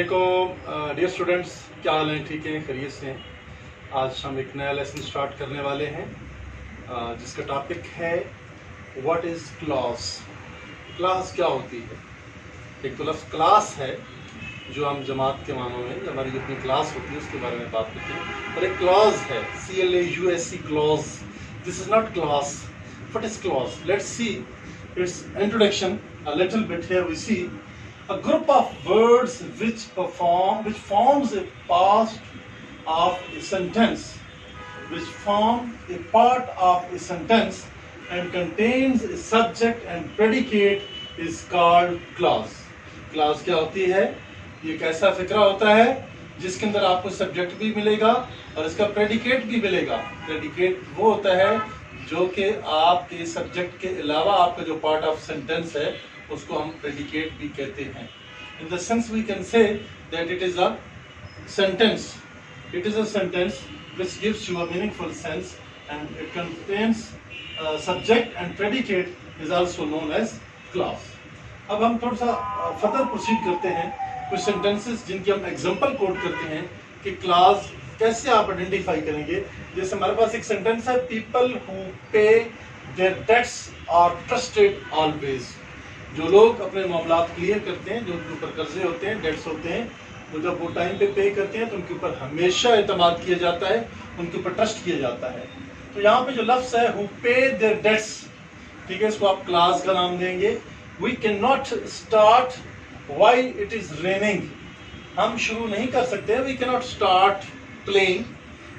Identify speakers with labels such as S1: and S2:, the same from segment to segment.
S1: علیکم dear students, کیا حال ہیں؟ ٹھیک ہیں، خیریت سے ہیں؟ آج ہم ایک نیا لیسن سٹارٹ کرنے والے ہیں جس کا ٹاپک ہے واٹ از کلاس۔ کلاس کیا ہوتی ہے؟ ایک تو لفظ کلاس ہے جو ہم جماعت کے معنوں میں ہماری اپنی کلاس ہوتی ہے اس کے بارے میں بات کرتے ہیں، اور ایک کلاس ہے CLAUSE class. This is not class. What is class? Let's see its introduction a little bit. Here we see a group of words which forms a part of a sentence, and contains a subject and predicate is called clause. Clause کیا ہوتی ہے؟ یہ ایک ایسا فقرہ ہوتا ہے جس کے اندر آپ کو سبجیکٹ بھی ملے گا اور اس کا پریڈیکیٹ بھی ملے گا۔ پریڈیکیٹ وہ ہوتا ہے جو کہ آپ کے سبجیکٹ کے علاوہ آپ کا جو پارٹ آف سینٹینس ہے اس کو ہم پریڈیکیٹ بھی کہتے ہیں۔ In the sense we can say that it is a sentence. It is a sentence which gives you a meaningful sense and it contains subject and predicate is also known as clause. اب ہم تھوڑا سا further proceed کرتے ہیں، کچھ sentences جن کی ہم ایگزامپل کوٹ کرتے ہیں کہ کلاس کیسے آپ آئیڈینٹیفائی کریں گے۔ جیسے ہمارے پاس ایک سینٹینس ہے، people who pay their debts are trusted always. جو لوگ اپنے معاملات کلیئر کرتے ہیں، جو ان کے اوپر قرضے ہوتے ہیں، ڈیٹس ہوتے ہیں، وہ جب وہ ٹائم پہ پے کرتے ہیں تو ان کے اوپر ہمیشہ اعتماد کیا جاتا ہے، ان کے اوپر ٹرسٹ کیا جاتا ہے۔ تو یہاں پہ جو لفظ ہے ہو پے دیئر ڈیٹس، ٹھیک ہے، اس کو آپ کلاس کا نام دیں گے۔ We can not start why it is raining. ہم شروع نہیں کر سکتے، we can not start playing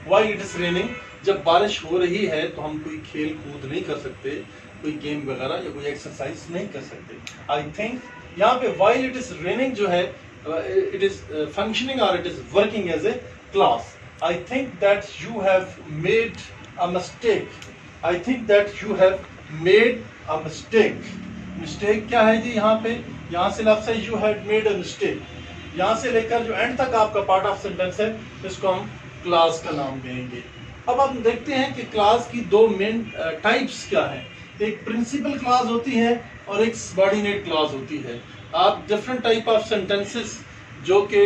S1: why it is raining. جب بارش ہو رہی ہے تو ہم کوئی کھیل کود نہیں کر سکتے، کوئی گیم وغیرہ یا کوئی ایکسرسائز نہیں کر سکتے۔ آئی تھنک یہاں پہ وائی اٹ از ریننگ جو ہے اٹ از فنکشننگ اور it is working as a class. I think that you have made a mistake. I think that you have made a mistake. Mistake کیا ہے جی؟ یہاں سے لفظ ہے you had made a mistake. یہاں سے لے کر جو اینڈ تک آپ کا پارٹ آف سینٹینس ہے اس کو ہم کلاس کا نام دیں گے۔ اب ہم دیکھتے ہیں کہ کلاس کی دو مین ٹائپس کیا ہیں۔ ایک پرنسپل کلاس ہوتی ہے اور ایک سبارڈینیٹ کلاس ہوتی ہے۔ آپ ڈفرنٹ ٹائپ آف سینٹینسز جو کہ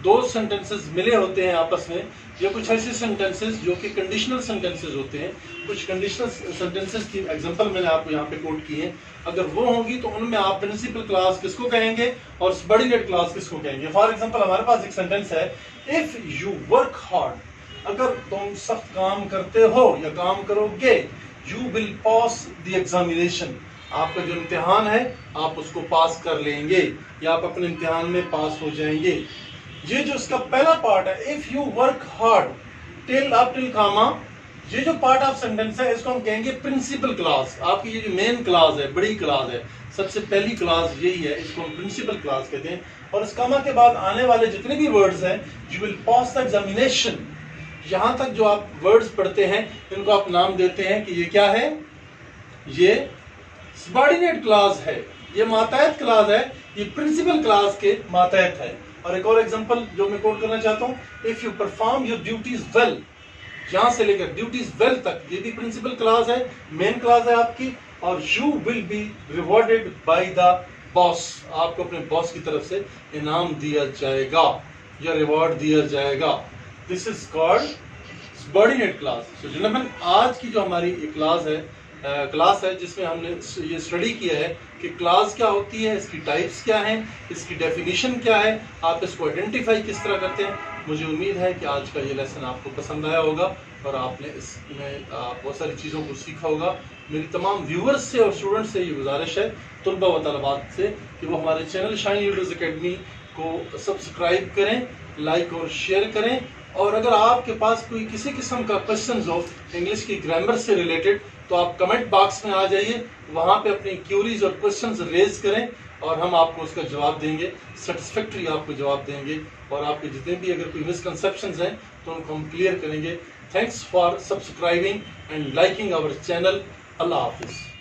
S1: دو سینٹینسز ملے ہوتے ہیں آپس میں، یا کچھ ایسے سینٹینسز جو کہ کنڈیشنل سینٹینسز ہوتے ہیں، کچھ کنڈیشنل سینٹینسز کی ایگزامپل میں نے آپ کو یہاں پہ کوٹ کی ہے۔ اگر وہ ہوں گی تو ان میں آپ پرنسپل کلاس کس کو کہیں گے اور سبارڈینیٹ کلاس کس کو کہیں گے۔ فار ایگزامپل ہمارے پاس ایک سینٹینس ہے، اف یو ورک ہارڈ، اگر تم سخت کام کرتے ہو یا کام کرو گے، you will pass the examination, آپ کا جو امتحان ہے آپ اس کو پاس کر لیں گے یا آپ اپنے امتحان میں پاس ہو جائیں گے۔ یہ جو اس کا پہلا پارٹ ہے، اف یو ورک ہارڈ ٹل اپ ٹل کاما، یہ جو پارٹ آف سینٹینس ہے اس کو ہم کہیں گے پرنسپل کلاس۔ آپ کی یہ جو مین کلاس ہے، بڑی کلاس ہے، سب سے پہلی کلاس یہی ہے، اس کو ہم پرنسپل کلاس کہتے ہیں۔ اور اس کاما کے بعد آنے والے جتنے بھی ورڈز ہیں، you will pass the examination, یہاں تک جو آپ ورڈز پڑھتے ہیں ان کو آپ نام دیتے ہیں کہ یہ کیا ہے؟ یہ سبارڈینیٹ کلاس ہے، یہ ماتحت کلاس ہے، یہ پرنسپل کلاس کے ماتحت ہے۔ اور ایک اور ایگزامپل جو میں کوٹ کرنا چاہتا ہوں، if you perform your duties well, یہاں سے لے کر ڈیوٹیز ویل تک یہ بھی پرنسپل کلاس ہے، مین کلاس ہے آپ کی۔ اور you will be rewarded by the boss, آپ کو اپنے باس کی طرف سے انعام دیا جائے گا یا ریوارڈ دیا جائے گا۔ دس از کالڈ سبارڈینیٹ کلاس۔ سو جنابن، آج کی جو ہماری یہ کلاس ہے جس میں ہم نے یہ اسٹڈی کیا ہے کہ کلاس کیا ہوتی ہے، اس کی ٹائپس کیا ہیں، اس کی ڈیفینیشن کیا ہے، آپ اس کو آئیڈینٹیفائی کس طرح کرتے ہیں۔ مجھے امید ہے کہ آج کا یہ لیسن آپ کو پسند آیا ہوگا اور آپ نے اس میں بہت ساری چیزوں کو سیکھا ہوگا۔ میری تمام ویورز سے اور اسٹوڈنٹس سے یہ گزارش ہے، طلباء و طالبات سے، کہ وہ ہمارے چینل شائن لیڈرز اکیڈمی کو سبسکرائب کریں، لائک اور شیئر کریں۔ اور اگر آپ کے پاس کوئی کسی قسم کا کوشچنز ہو انگلش کی گرامر سے ریلیٹڈ تو آپ کمنٹ باکس میں آ جائیے، وہاں پہ اپنی کیوریز اور کوشچنز ریز کریں اور ہم آپ کو اس کا جواب دیں گے، سیٹسفیکٹری آپ کو جواب دیں گے، اور آپ کے جتنے بھی اگر کوئی مسکنسیپشنز ہیں تو ان کو ہم کلیئر کریں گے۔ Thanks for subscribing and liking our channel. Allah حافظ۔